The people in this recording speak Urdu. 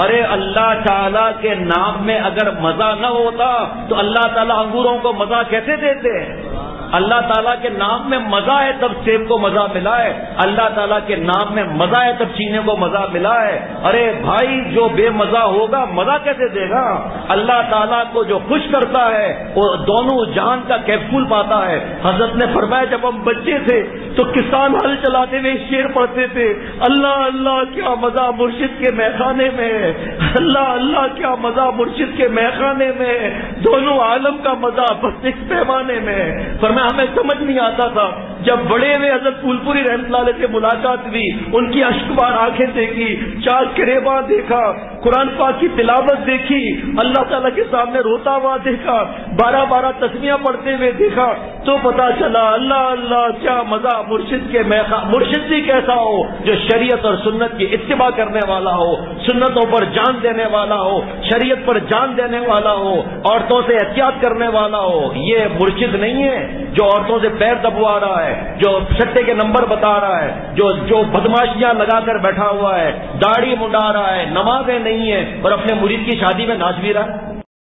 ارے اللہ تعالیٰ کے نام میں اگر مزہ نہ ہوتا تو اللہ تعالیٰ انگوروں کو مزہ کیسے دیتے ہیں؟ اللہ تعالیٰ کے نام میں مزہ ہے تب سیب کو مزہ ملا ہے، اللہ تعالیٰ کے نام میں مزہ ہے تب چینے کو مزہ ملا ہے۔ ارے بھائی جو بے مزہ ہوگا مزہ کیسے دے گا؟ اللہ تعالیٰ کو جو خوش کرتا ہے وہ دونوں جہان کا کیپسول پاتا ہے۔ حضرت نے فرمایا جب ہم بچے تھے تو کسان ہل چلاتے ہوئے شعر پڑھتے تھے، اللہ اللہ کیا مزہ مرشد کے میخانے میں، اللہ اللہ کیا مزہ مرشد کے میخانے میں، دونوں عالم کا مزہ بس ایک پیمانے میں۔ فرمایا ہمیں سمجھ نہیں آتا تھا، جب بڑے ہوئے حضرت پھول پوری رحمۃ اللہ علیہ سے ملاقات ہوئی، ان کی اشکبار آنکھیں دیکھی، چار گریباں دیکھا، قرآن پاک کی تلاوت دیکھی، اللہ تعالیٰ کے سامنے روتا ہوا دیکھا، 12 تسمیاں پڑھتے ہوئے دیکھا، تو پتا چلا اللہ اللہ کیا مزہ مرشد کے مرشد بھی کیسا ہو جو شریعت اور سنت کی اتباع کرنے والا ہو، سنتوں پر جان دینے والا ہو، شریعت پر جان دینے والا ہو، عورتوں سے احتیاط کرنے والا ہو۔ یہ مرشد نہیں ہے جو عورتوں سے پیر دبوا رہا ہے، جو سٹے کے نمبر بتا رہا ہے، جو بدماشیاں لگا کر بیٹھا ہوا ہے، داڑھی منڈا رہا ہے، نمازیں نہیں ہے اور اپنے مرید کی شادی میں ناچ بھی رہا ہے۔